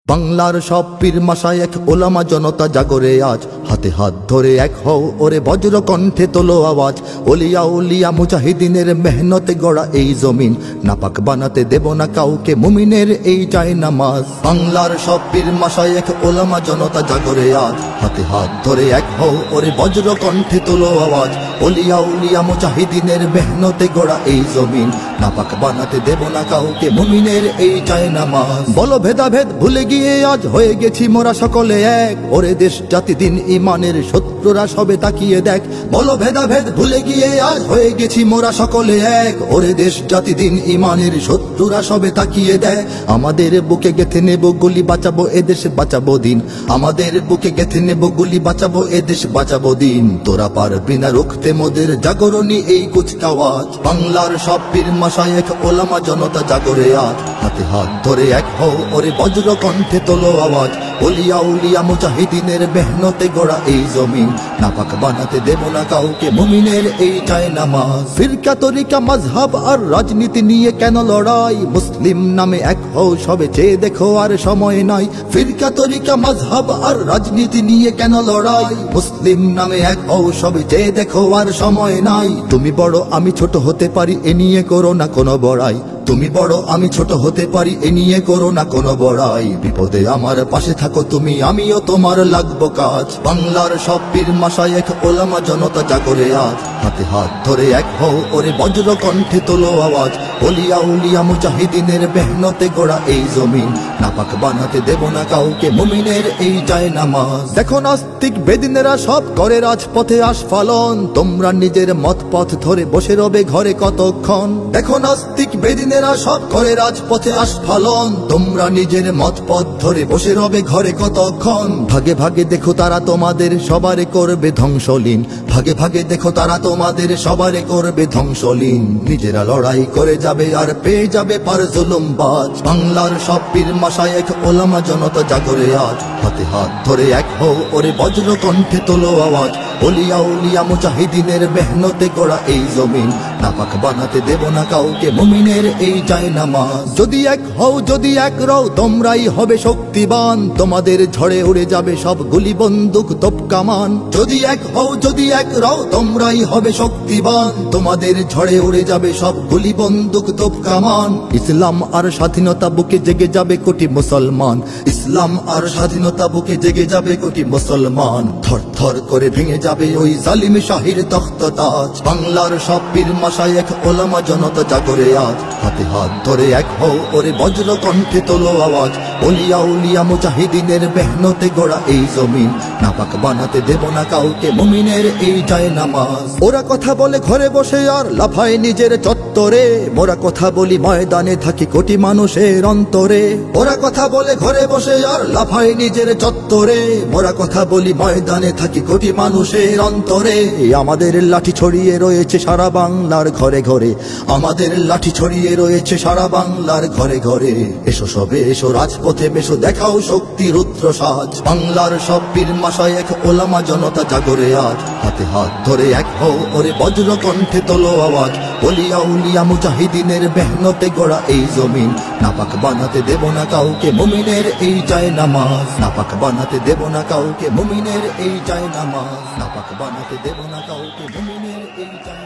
বাংলার সব পীর মাশায়েখ ওলামা জনতা জাগরে আজ, হাতে হাত ধরে এক হও ওরে বজ্র কণ্ঠে তোলো আওয়াজ। ওলিয়া উলিয়া মুজাহিদিনের মেহনতে গড়া এই জমিন, নাপাক বানাতে দেব না কাউকে মুমিনের এই চাই নামাজ। বাংলার সব পীর মাশায়েখ ওলামা জনতা জাগরে আজ, হাতে হাত ধরে এক হও ওরে বজ্র কণ্ঠে তোলো আওয়াজ। ওলিয়া উলিয়া মুজাহিদিনের মেহনতে গড়া এই জমিন, নাপাক বানাতে দেব না কাউকে মুমিনের এই চাই নামাজ। বলো ভেদাভেদ ভুলে গিয়ে আজ হয়ে গেছি মোরা সকলে এক, ওরে দেশ জাতি দিন ইমানের শত্রুরা সবে তাকিয়ে দেখ। বলো ভেদাভেদ ভুলে গিয়ে আজ হয়ে গেছি মোরা সকলে এক, ওরে দেশ জাতি দিন ইমানের শত্রুরা সবে তাকিয়ে দেখ। আমাদের বুকে গেথে নেব গুলি, বাঁচাবো এদেশ বাঁচাবো দিন। আমাদের বুকে গেথে নেব গুলি, বাঁচাবো এদেশ বাঁচাবো দিন। তোরা পারবি না রুখতে মোদের জাগরণী এই কুচকাওয়াজ। বাংলার সব পীর মাশায়েখ ওলামা জনতা জাগরে আজ, হাতে হাত ধরে এক হও ওরে বজ্র কণ্ঠে তোলো আওয়াজ। ওলিয়া উলিয়া মুজাহিদিনের মেহনতে গড়া এই জমিন, নাপাক বানাতে দেব না কাউকে মুমিনের এই চাই নামাজ। ফিরকা তরিকা মাযহাব আর রাজনীতি নিয়ে কেন লড়াই, মুসলিম নামে এক হও সবে চেয়ে দেখো আর সময় নাই। ফিরকা তরিকা মাযহাব আর রাজনীতি নিয়ে কেন লড়াই, মুসলিম নামে এক হও সবে চেয়ে দেখো আর সময় নাই। তুমি বড় আমি ছোট হতে পারি এ নিয়ে করো না কোনো বড়াই, তুমি বড় আমি ছোট হতে পারি এ নিয়ে করো না কোনো বড়াই। বিপদে আমার পাশে থাকো তুমি, আমিও তোমার লাগবো কাজ। বাংলার সব পীর মাশায়েখ ওলামা জনতা জাগরে আজ, হাতে হাত ধরে এক হও ওরে বজ্র কণ্ঠে তোলো আওয়াজ। ওলিয়া উলিয়া মুজাহিদিনের মেহনতে গড়া এই জমিন, নাপাক বানাতে দেব না কাউকে মুমিনের এই চাই নামাজ। দেখো নাস্তিক বেদিনেরা সব করে রাজপথে আস্ফালন, তোমরা নিজের মত পথ ধরে বসে রবে ঘরে কতক্ষণ। দেখো নাস্তিক বেদিনেরা সব করে রাজপথে আস্ফালন, তোমরা নিজের মত পথ ধরে বসে রবে ঘরে কতক্ষণ। ভাগে ভাগে দেখো তারা তোমাদের সবারে করবে ধ্বংসলীন, ভাগে ভাগে দেখো তারা তোমাদের সবারে করবে ধ্বংসলীন। নিজেরা লড়াই করে যাবে আর পেয়ে যাবে পার জুলুমবাজ। বাংলার সব পীর মাশায়েখ ওলামা জনতা জাগরে আজ, হাতে হাত ধরে এক হও ওরে বজ্র কণ্ঠে তোলো আওয়াজ। ওলিয়া উলিয়া মুজাহিদিনের মেহনতে গড়া এই জমিন, নাপাক বানাতে দেব না কাউকে মুমিনের এই চাই নামাজ। যদি এক হও যদি এক রও তোমরাই হবে শক্তিবান, তোমাদের ঝড়ে উড়ে যাবে সব গুলি বন্দুক তোপ কামান। যদি এক হও যদি এক রও তোমরাই হবে শক্তিবান, তোমাদের ঝড়ে উড়ে যাবে সব গুলি বন্দুক তোপ কামান। ইসলাম আর স্বাধীনতা বুকে জেগে যাবে কোটি মুসলমান, ইসলাম আর স্বাধীনতা বুকে জেগে যাবে কোটি মুসলমান। থর থর করে ভেঙে যাবে ওই জালিম শাহির তখ্ত তাজ। বাংলার সব পীর মাশায়েখ ওলামা জনতা জাগরে আজ, হাতে হাত ধরে এক হও ওরে বজ্র কণ্ঠে তোলো আওয়াজ। ওলিয়া উলিয়া মুজাহিদিনের মেহনতে গড়া এই জমিন, নাপাক বানাতে দেব না কাউকে মুমিনের এই চাই নামাজ। ওরা কথা বলে ঘরে বসে আর লাফায় নিজের চত্বরে, মোরা কথা বলি ময়দানে থাকি কোটি মানুষের অন্তরে। ওরা কথা বলে ঘরে বসে আর লাফায় নিজের চত্বরে, মোরা কথা বলি ময়দানে থাকি কোটি মানুষের অন্তরে। আমাদের লাঠি ছড়িয়ে রয়েছে সারা বাংলার ঘরে ঘরে, আমাদের লাঠি ছড়িয়ে রয়েছে সারা বাংলার ঘরে ঘরে। এসো সবে এসো রাজপথে বেশো দেখাও শক্তি রুদ্র সাজ। বাংলার সব পীর মাশায়েখ ওলামা জনতা জাগরে আজ, হাতে হাত ধরে এক হও ওরে বজ্র কণ্ঠে তোলো আওয়াজ। ওলিয়া উলিয়া মুজাহিদিনের মেহনতে গড়া এই জমিন, নাপাক বানাতে দেব না কাউকে মুমিনের এই চাই নামাজ। নাপাক বানাতে দেব না কাউকে মুমিনের এই চাই নামাজ, নাপাক বানাতে দেব না কাউকে মুমিনের এই চাই